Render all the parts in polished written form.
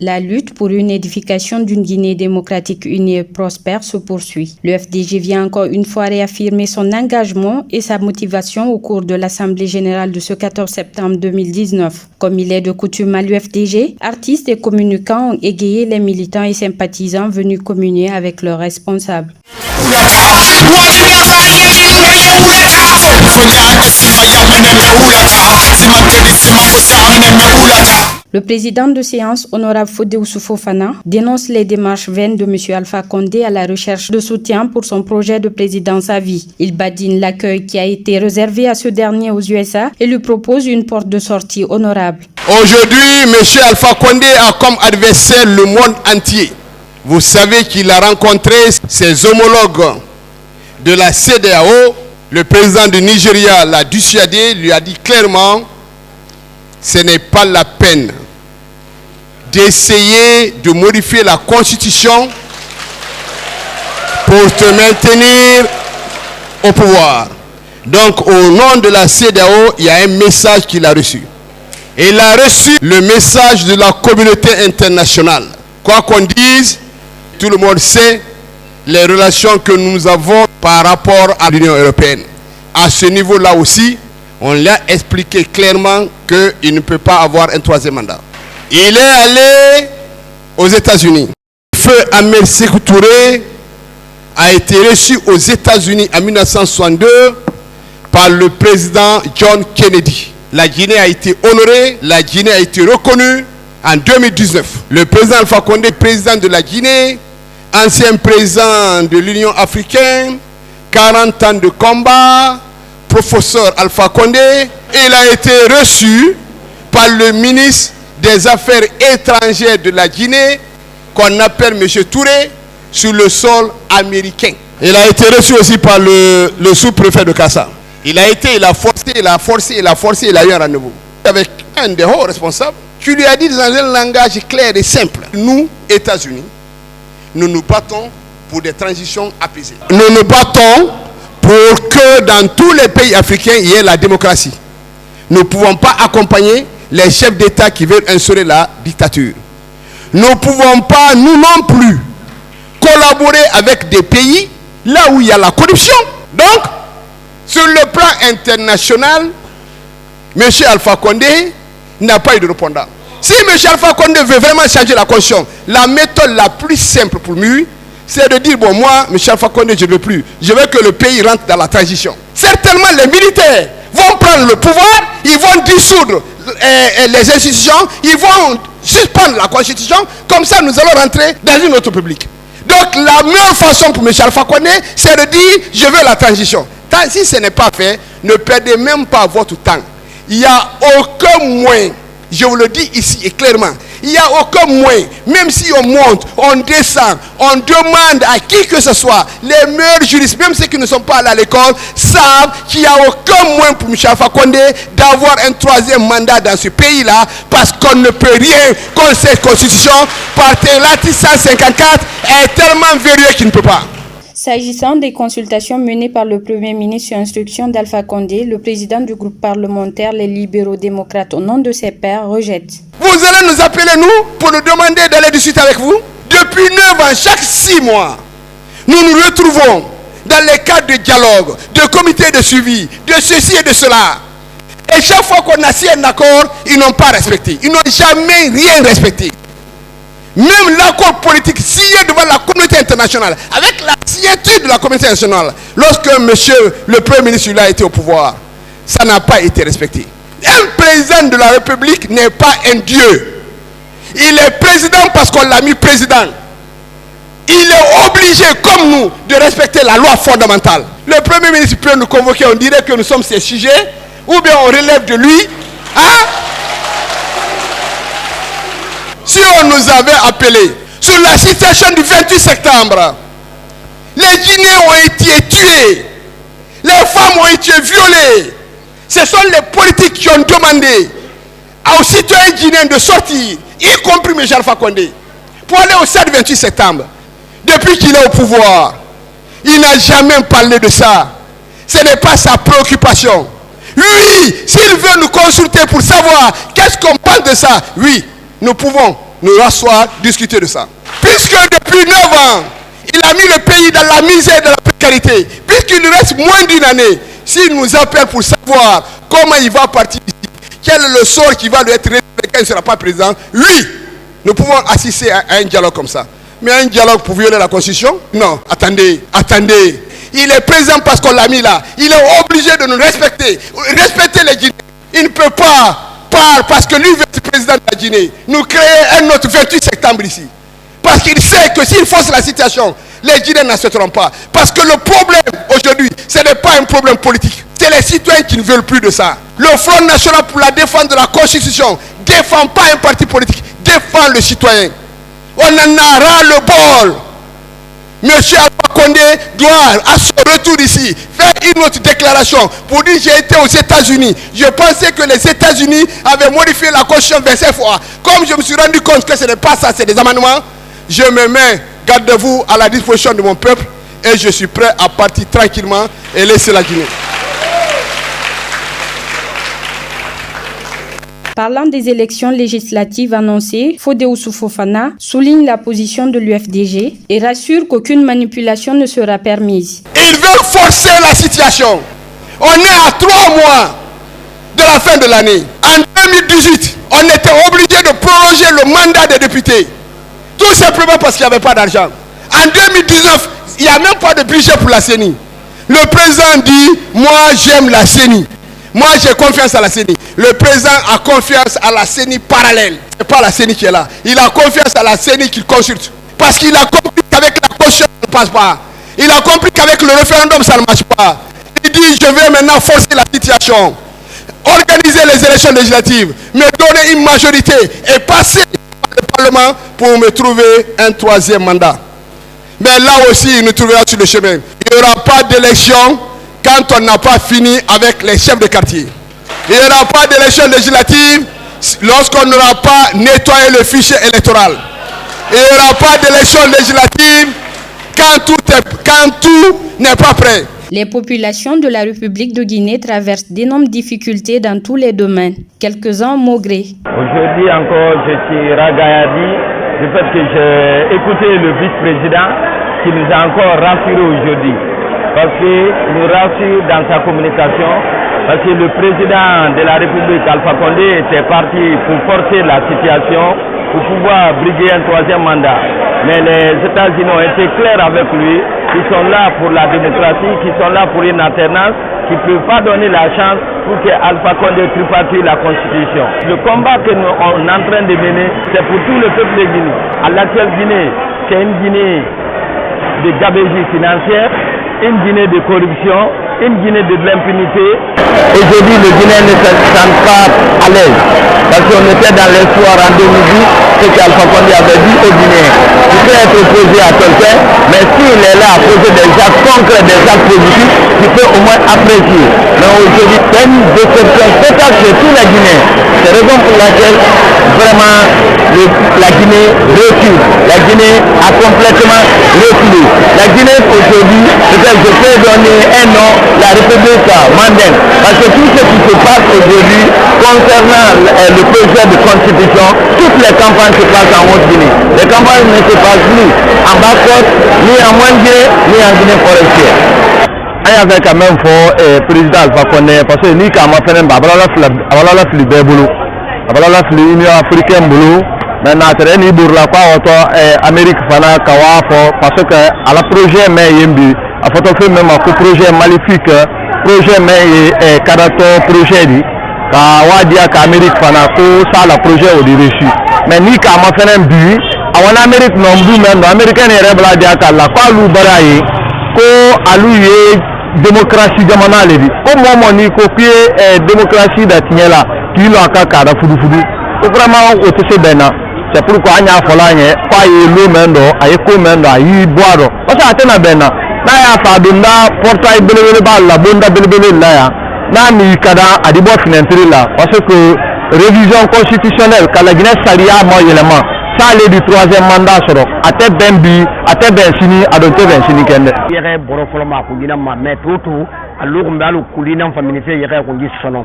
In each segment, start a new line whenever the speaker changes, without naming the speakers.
La lutte pour une édification d'une Guinée démocratique unie et prospère se poursuit. Le FDG vient encore une fois réaffirmer son engagement et sa motivation au cours de l'Assemblée générale de ce 14 septembre 2019. Comme il est de coutume à l'UFDG, artistes et communicants ont égayé les militants et sympathisants venus communier avec leurs responsables. Le président de séance, honorable Fodé Fofana, dénonce les démarches vaines de M. Alpha Condé à la recherche de soutien pour son projet de présidence à vie. Il badine l'accueil qui a été réservé à ce dernier aux USA et lui propose une porte de sortie honorable.
Aujourd'hui, M. Alpha Condé a comme adversaire le monde entier. Vous savez qu'il a rencontré ses homologues de la CEDEAO. Le président du Nigeria l'a dissuadé, lui a dit clairement, ce n'est pas la peine d'essayer de modifier la Constitution pour te maintenir au pouvoir. Donc, au nom de la CEDEAO, il y a un message qu'il a reçu. Et il a reçu le message de la communauté internationale. Quoi qu'on dise, tout le monde sait les relations que nous avons par rapport à l'Union européenne. À ce niveau-là aussi, on lui a expliqué clairement qu'il ne peut pas avoir un troisième mandat. Il est allé aux États-Unis. Feu Ahmed Sékou Touré a été reçu aux États-Unis en 1962 par le président John Kennedy. La Guinée a été honorée, la Guinée a été reconnue en 2019. Le président Alpha Condé, président de la Guinée, ancien président de l'Union africaine, 40 ans de combat, professeur Alpha Condé, il a été reçu par le ministre des Affaires étrangères de la Guinée, qu'on appelle M. Touré, sur le sol américain. Il a été reçu aussi par le sous-préfet de Kassa. Il a eu un rendez-vous avec un des hauts responsables qui lui a dit dans un langage clair et simple, nous, États-Unis, nous nous battons pour des transitions apaisées. Nous nous battons pour que dans tous les pays africains, il y ait la démocratie. Nous ne pouvons pas accompagner les chefs d'État qui veulent instaurer la dictature. Nous ne pouvons pas, nous non plus, collaborer avec des pays là où il y a la corruption. Donc, sur le plan international, M. Alpha Condé n'a pas eu de répondant. Si M. Alpha Condé veut vraiment changer la constitution, la méthode la plus simple pour lui, c'est de dire, bon, moi, M. Alpha Condé, je ne veux plus. Je veux que le pays rentre dans la transition. Certainement, les militaires vont prendre le pouvoir, ils vont dissoudre les institutions, ils vont suspendre la constitution, comme ça, nous allons rentrer dans une autre république. Donc, la meilleure façon pour M. Alpha Condé, c'est de dire, je veux la transition. Si ce n'est pas fait, ne perdez même pas votre temps. Il n'y a aucun moyen, je vous le dis ici et clairement, il n'y a aucun moyen, même si on monte, on descend, on demande à qui que ce soit, les meilleurs juristes, même ceux qui ne sont pas allés à l'école, savent qu'il n'y a aucun moyen pour M. Alpha Condé d'avoir un troisième mandat dans ce pays-là, parce qu'on ne peut rien contre cette constitution, parce que l'article 154 est tellement verrouillé qu'il ne peut pas.
S'agissant des consultations menées par le Premier ministre sur instruction d'Alpha Condé, le président du groupe parlementaire Les Libéraux démocrates au nom de ses pairs rejette.
Vous allez nous appeler, nous, pour nous demander d'aller discuter avec vous. Depuis 9 ans, chaque 6 mois, nous nous retrouvons dans les cadres de dialogue, de comités de suivi, de ceci et de cela. Et chaque fois qu'on a signé un accord, ils n'ont pas respecté. Ils n'ont jamais rien respecté. Même l'accord politique signé devant la communauté internationale, avec la signature de la communauté internationale, lorsque monsieur le Premier ministre a été au pouvoir, ça n'a pas été respecté. Un président de la République n'est pas un dieu. Il est président parce qu'on l'a mis président. Il est obligé, comme nous, de respecter la loi fondamentale. Le Premier ministre peut nous convoquer, on dirait que nous sommes ses sujets, ou bien on relève de lui. Hein? Si on nous avait appelé sur la situation du 28 septembre, les Guinéens ont été tués, les femmes ont été violées. Ce sont les politiques qui ont demandé aux citoyens guinéens de sortir, y compris M. Alpha Condé, pour aller au stade 28 septembre. Depuis qu'il est au pouvoir, il n'a jamais parlé de ça. Ce n'est pas sa préoccupation. Oui, s'il veut nous consulter pour savoir qu'est-ce qu'on pense de ça, oui, nous pouvons nous rasseoir, discuter de ça. Puisque depuis 9 ans, il a mis le pays dans la misère et dans la précarité, puisqu'il reste moins d'une année, s'il nous appelle pour savoir comment il va partir ici, quel est le sort qui va lui être réservé quand il ne sera pas président, oui, nous pouvons assister à un dialogue comme ça. Mais un dialogue pour violer la Constitution? Non, attendez. Il est présent parce qu'on l'a mis là. Il est obligé de nous respecter. Respecter les Guinéens. Il ne peut pas, parce que lui veut être président de la Guinée, nous créer un autre 28 septembre ici. Parce qu'il sait que s'il force la situation, les Guinéens n'accepteront pas. Parce que le problème aujourd'hui, ce n'est pas un problème politique. C'est les citoyens qui ne veulent plus de ça. Le Front National pour la défense de la Constitution ne défend pas un parti politique, défend le citoyen. On en a ras le bol. Monsieur Alpha Condé doit, à son retour ici, faire une autre déclaration pour dire j'ai été aux États-Unis. Je pensais que les États-Unis avaient modifié la Constitution 25 fois. Comme je me suis rendu compte que ce n'est pas ça, c'est des amendements, je me mets, gardez-vous, à la disposition de mon peuple et je suis prêt à partir tranquillement et laisser la Guinée.
Parlant des élections législatives annoncées, Fodé Ousou Fofana souligne la position de l'UFDG et rassure qu'aucune manipulation ne sera permise.
Ils veulent forcer la situation. On est à 3 mois de la fin de l'année. En 2018, on était obligé de prolonger le mandat des députés. Tout simplement parce qu'il n'y avait pas d'argent. En 2019, il n'y a même pas de budget pour la CENI. Le président dit, moi j'aime la CENI. Moi j'ai confiance à la CENI. Le président a confiance à la CENI parallèle. Ce n'est pas la CENI qui est là. Il a confiance à la CENI qu'il consulte. Parce qu'il a compris qu'avec la Constitution ça ne passe pas. Il a compris qu'avec le référendum ça ne marche pas. Il dit je vais maintenant forcer la situation. Organiser les élections législatives. Me donner une majorité et passer par le Parlement pour me trouver un 3e mandat. Mais là aussi il nous trouvera sur le chemin. Il n'y aura pas d'élection quand on n'a pas fini avec les chefs de quartier. Il n'y aura pas d'élection législative lorsqu'on n'aura pas nettoyé le fichier électoral. Il n'y aura pas d'élection législative quand tout n'est pas prêt.
Les populations de la République de Guinée traversent d'énormes difficultés dans tous les domaines. Quelques-uns ont maugré.
Aujourd'hui encore, je suis ragaillardi du fait que j'ai écouté le vice-président qui nous a encore rassuré aujourd'hui. Parce qu'il nous rassure dans sa communication, parce que le président de la République, Alpha Condé, était parti pour forcer la situation, pour pouvoir briguer un 3e mandat. Mais les États-Unis ont été clairs avec lui, qui sont là pour la démocratie, qui sont là pour une alternance, qui ne peuvent pas donner la chance pour que Alpha Condé tripatouille la Constitution. Le combat que nous sommes en train de mener, c'est pour tout le peuple de Guinée. À l'actuelle Guinée, c'est une Guinée de gabegie financière, une Guinée de corruption, une Guinée de l'impunité. Aujourd'hui, le Guinéen ne se sent pas à l'aise. Parce qu'on était dans l'espoir en 2010, ce qu'Alpha Condé avait dit aux Guinéens. Tu peux être opposé à quelqu'un, mais s'il est là à poser des actes concrets, des actes positifs, tu peux au moins apprécier. Mais aujourd'hui, c'est une déception totale chez tous les Guinéens. C'est la raison pour laquelle, vraiment, la Guinée recule. La Guinée a complètement reculé. La Guinée, aujourd'hui, peut-être je peux donner un nom, la République Mandeng. Parce que tout ce qui se passe aujourd'hui concernant le projet de constitution, toutes les campagnes se passent en Haute-Guinée. Les campagnes ne se passent plus en Basse-Côte, ni en Moindé, ni en Guinée forestière. Il y avait quand même le président Alpha Condé, parce que ni quand on a fait un boulot, l'Union africaine boulot, maintenant il y a Amérique fana kawa parce que à la projet mais yembi a photo fait même un projet maléfique projet mais karato projet dit kawa dia ka Amérique fana ko ça la projet au reçu mais ni ka ma fait un but à Amérique non bu même américain est rebla dia ka la ko lu baraye ko aluye démocratie jamana le dit ko mo ni ko démocratie da tinyela qui lo aka ka da fudu vraiment au tse bena. C'est pourquoi il y a fallu pas y l'homme aïe comme aïe boire. Parce que atteint bena. Na ya fadunda portail belebele ba la bonda belebele là ya. Na mi kada adibo finantri là parce que révision constitutionnelle quand la Guinée salia mo élément. Ça allait du 3e mandat soro. Ate bembi, ate bensini, adonte bensini kende. Yere borofolo ma ko gina ma mais tout alors mbalu kulina familité yere ko ngi sono.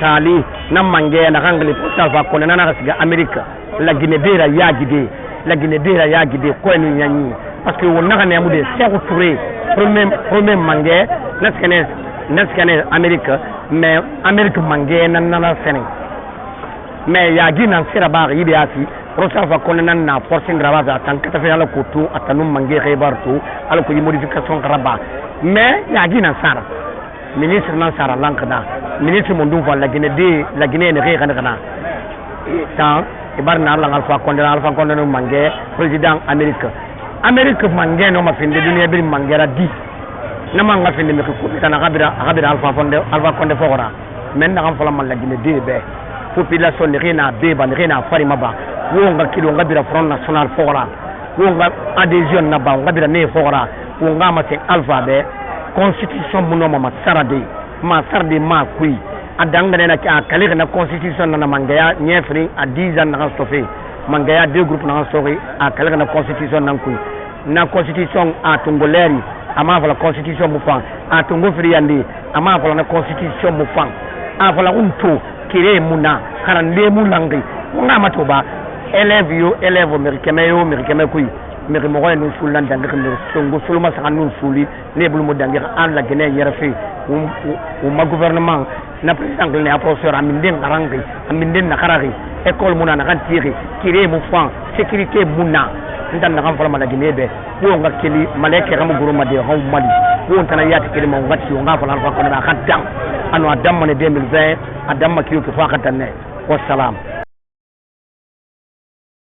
Tali na mange na kangle portal va kona na kasiga America la Guinée-Béra ya guidé la Guinée-Béra ya guidé ko ni nyani parce que on n'a rien de Sékou Touré premier mangé naskane Amérique mais Amérique mangé nanana Sénégal mais ya gina sira ba yi da fi rosa fa kon nan na forcing grava tan ka tafi ala ko to atanu mangé khaybar to ala ko modification graba mais ya gina sara ministre nan sara lankada ministre mondum fa la Guinée ne khaykhana kana tan ibarna Allah alfa konde no mangé président Amérique mangé no ma finde dunia bir mangera di na manga finde me ko tan gabira alfa konde fogora men na fala man la Guinée be population ne rena beba ne rena farima ba wonga kilo ngabira front national fogora wonga adhesion na ba ngabira ne fogora wonga ma te alfa be constitution muno ma sarade ma kui adangane na ka kale na constitution na mangaya nyefri a 10 ans na stofé mangaya deux groupes na story a kale na constitution na kui na constitution a tungoleri ama fala constitution mu fan a tungo friandi ama fala na constitution mu fan a fala unto kire muna karande mu langi nga matoba élève americain kui mais mo ko no sulan dangir no songo suluma sa no suli ne bulu mo dangir an la Guinée yarafi ma gouvernement na président ne a professeur amindin garangi amindin na karari école muna na kan tiri kire mu fan sécurité muna ndan na kan fala mala Guinée be wo nga keli maleke ram guru ma de haw mali wo tana yati keli mo ngati nga fala alfa ko na kan dam anu adam ne 2020 adam ma kiyo ko fa ka tanne wassalam